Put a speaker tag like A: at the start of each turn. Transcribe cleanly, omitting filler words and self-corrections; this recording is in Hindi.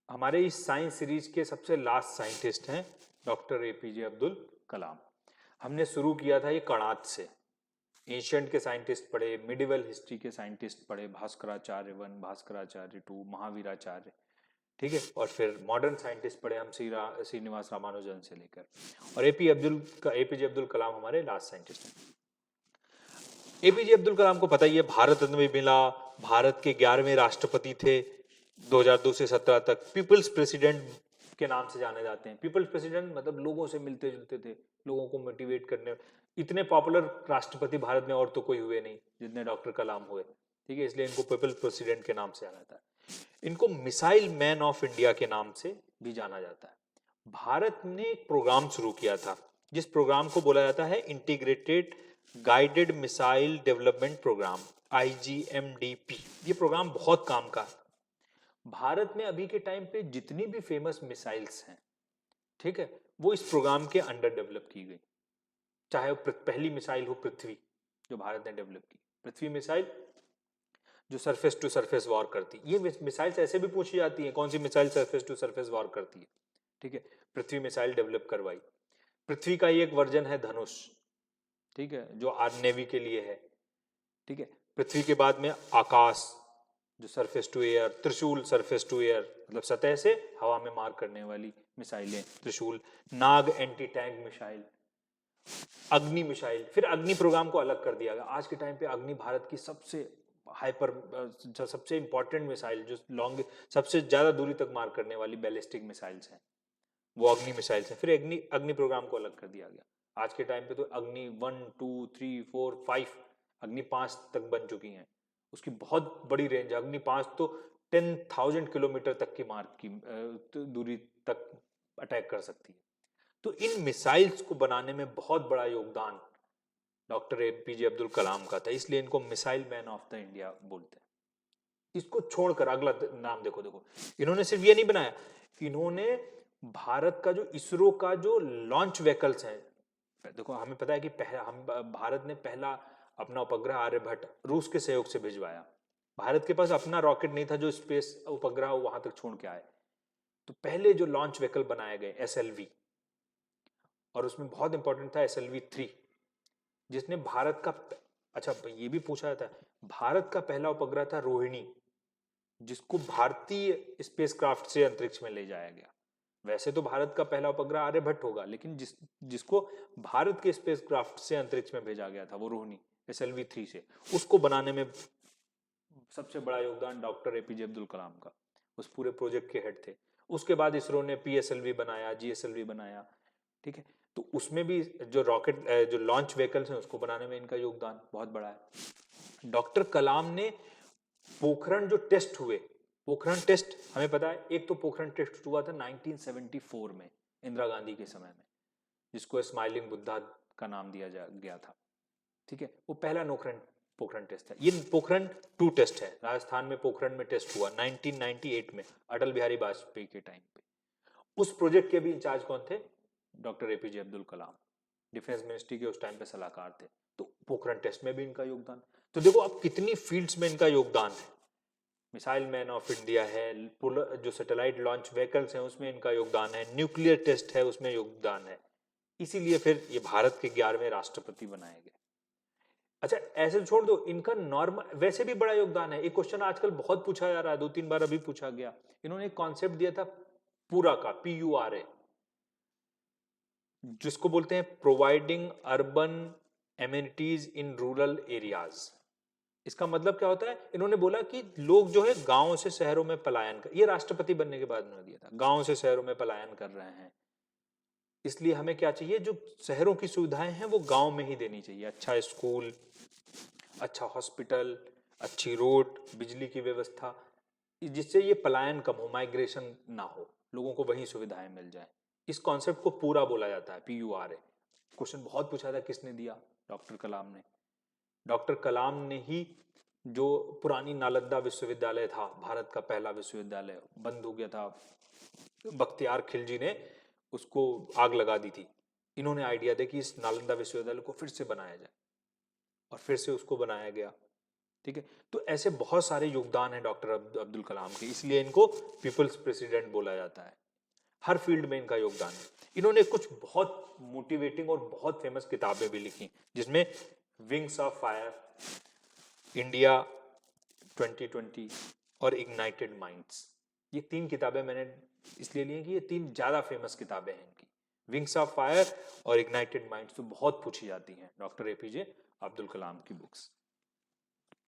A: हमारे इस साइंस सीरीज के सबसे लास्ट साइंटिस्ट हैं डॉक्टर एपीजे अब्दुल कलाम। हमने शुरू किया था ये कणाद से। एशियंट के साइंटिस्ट पढ़े, मिडिवल हिस्ट्री के साइंटिस्ट पढ़े, भास्कराचार्य वन, भास्कराचार्य टू, महावीराचार्य, ठीक है। और फिर मॉडर्न साइंटिस्ट पढ़े हम श्रीनिवास रामानुजन से लेकर, और एपीजे अब्दुल कलाम हमारे लास्ट साइंटिस्ट हैं। एपीजे अब्दुल कलाम को पता ही है, भारत रत्न भी मिला, भारत के 11वें राष्ट्रपति थे 2002 से 17 तक, पीपल्स प्रेसिडेंट के नाम से जाने जाते हैं। पीपल्स प्रेसिडेंट मतलब लोगों से मिलते जुलते थे, लोगों को मोटिवेट करने। इतने पॉपुलर राष्ट्रपति भारत में और तो कोई हुए नहीं जितने डॉक्टर कलाम हुए, ठीक है। इसलिए इनको पीपल्स प्रेसिडेंट के नाम से जाना जाता है। इनको मिसाइल मैन ऑफ इंडिया के नाम से भी जाना जाता है। भारत ने एक प्रोग्राम शुरू किया था जिस प्रोग्राम को बोला जाता है integrated guided missile development program, IGMDP। ये प्रोग्राम बहुत काम का है। भारत में अभी के टाइम पे जितनी भी फेमस मिसाइल्स हैं, ठीक है, वो इस प्रोग्राम के अंडर डेवलप की गई। चाहे वो पहली मिसाइल हो पृथ्वी, जो भारत ने डेवलप की, पृथ्वी मिसाइल जो सरफेस टू सरफेस वॉर करती। ये मिसाइल्स ऐसे भी पूछी जाती हैं, कौन सी missile surface to surface war करती है, ठीक है। पृथ्वी मिसाइल डेवलप करवाई। पृथ्वी का ही एक वर्जन है धनुष, ठीक है, जो नेवी के लिए है, ठीक है। पृथ्वी के बाद में आकाश, जो सरफेस टू एयर, त्रिशूल सरफेस टू एयर, मतलब सतह से हवा में मार करने वाली मिसाइलें, त्रिशूल। नाग एंटी टैंक मिसाइल, अग्नि मिसाइल। फिर अग्नि प्रोग्राम को अलग कर दिया गया। आज के टाइम पे अग्नि भारत की सबसे हाइपर, सबसे इंपॉर्टेंट मिसाइल, जो लॉन्ग, सबसे ज्यादा दूरी तक मार करने वाली बैलिस्टिक मिसाइल्स हैं, वो अग्नि मिसाइल्स हैं। फिर अग्नि अग्नि प्रोग्राम को अलग कर दिया गया। आज के टाइम पे तो अग्नि 1 2 3 4 5, अग्नि 5 तक बन चुकी हैं। उसकी बहुत बड़ी रेंज है। अग्नि 5 तो 10,000 किलोमीटर तक की मार की दूरी तक अटैक कर सकती है। तो इन मिसाइल्स को बनाने में बहुत बड़ा योगदान डॉक्टर एपीजे अब्दुल कलाम का था, इसलिए इनको missile man of the India बोलते हैं। इसको छोड़कर अगला नाम देखो, इन्होंने सिर्फ ये नहीं बनाया, इन्होंने भारत का जो इसरो का जो लॉन्च व्हीकल्स हैं, देखो हमें पता है कि हम भारत ने पहला अपना उपग्रह आर्यभट्ट रूस के सहयोग से भिजवाया। भारत के पास अपना रॉकेट नहीं था जो स्पेस उपग्रह वहां तक छोड़ के आए। तो पहले जो लॉन्च व्हीकल बनाए गए SLV, और उसमें बहुत इंपॉर्टेंट था SLV 3, जिसने भारत का, अच्छा ये भी पूछा जाता है, भारत का पहला उपग्रह था रोहिणी, जिसको भारतीय स्पेसक्राफ्ट से अंतरिक्ष में ले जाया गया। वैसे तो भारत का पहला उपग्रह आर्यभट्ट होगा, लेकिन जिसको भारत के स्पेसक्राफ्ट से अंतरिक्ष में भेजा गया था वो रोहिणी SLV 3 से, उसको बनाने में सबसे बड़ा योगदान डॉक्टर एपीजे अब्दुल कलाम का। उस पूरे प्रोजेक्ट के हेड थे। उसके बाद इसरो ने PSLV बनाया, GSLV बनाया, ठीक है। तो उसमें भी जो रॉकेट, जो लॉन्च व्हीकल्स हैं, उसको बनाने में इनका योगदान बहुत बड़ा है। डॉक्टर कलाम ने पोखरण जो टेस्ट हुए, पोखरण टेस्ट हमें पता है, एक तो पोखरण टेस्ट हुआ था 1974 में इंदिरा गांधी के समय में, जिसको स्माइलिंग बुद्धा का नाम दिया गया था, ठीक है। वो पहला पोखरण पोखरण टेस्ट है। ये पोखरण 2 टेस्ट है। राजस्थान में पोखरण में टेस्ट हुआ 1998 में, अटल बिहारी वाजपेयी के टाइम पे। उस प्रोजेक्ट के भी इंचार्ज कौन थे? Doctor APJ Abdul Kalam, defence ministry के उस टाइम पे सलाहकार थे। तो पोखरण टेस्ट में भी इनका योगदान। तो देखो अब कितनी फील्ड्स में इनका योगदान है। मिसाइल मैन ऑफ इंडिया है, जो सैटेलाइट लॉन्च व्हीकल्स हैं उसमें इनका योगदान है, न्यूक्लियर टेस्ट है उसमें योगदान है। इसीलिए फिर ये भारत के 11वें राष्ट्रपति बनाए गए। अच्छा ऐसे छोड़ दो, इनका नॉर्मल वैसे भी बड़ा योगदान है। एक क्वेश्चन आजकल बहुत पूछा जा रहा है, 2 3 बार अभी पूछा गया। इन्होंने एक कॉन्सेप्ट दिया था पूरा का, PURA, जिसको बोलते हैं providing urban amenities in rural areas. इसका मतलब क्या होता है? इन्होंने बोला कि लोग जो है गांवों से शहरों में पलायन कर, ये राष्ट्रपति बनने के बाद उन्होंने दिया था, गांवों से शहरों में पलायन कर रहे हैं, इसलिए हमें क्या चाहिए, जो शहरों की सुविधाएं हैं वो गांव में ही देनी चाहिए। अच्छा स्कूल, अच्छा हॉस्पिटल, अच्छी रोड, बिजली की व्यवस्था, जिससे ये पलायन कम हो, माइग्रेशन ना हो, लोगों को वही सुविधाएं मिल जाए। इस कॉन्सेप्ट को पूरा बोला जाता है, PURA। क्वेश्चन बहुत पूछा था, किसने दिया? डॉक्टर कलाम ने। डॉक्टर कलाम ने ही जो पुरानी नालंदा विश्वविद्यालय था, भारत का पहला विश्वविद्यालय, बंद हो गया था, बख्तियार खिलजी ने उसको आग लगा दी थी। इन्होंने आइडिया दिया कि इस नालंदा विश्वविद्यालय को फिर से बनाया जाए, और फिर से उसको बनाया गया, ठीक है। तो ऐसे बहुत सारे योगदान हैं डॉक्टर अब्दुल कलाम के, इसलिए इनको पीपल्स प्रेसिडेंट बोला जाता है। हर फील्ड में इनका योगदान है। इन्होंने कुछ बहुत मोटिवेटिंग और बहुत फेमस किताबें भी लिखी, जिसमें विंग्स ऑफ फायर, इंडिया 2020 और इग्नाइटेड माइंड्स, ये 3 किताबें मैंने इसलिए ली कि ये 3 ज़्यादा फेमस किताबें हैं इनकी। विंग्स ऑफ फायर और इग्नाइटेड माइंड्स तो बहुत पूछी जाती हैं डॉक्टर एपीजे अब्दुल कलाम की बुक्स।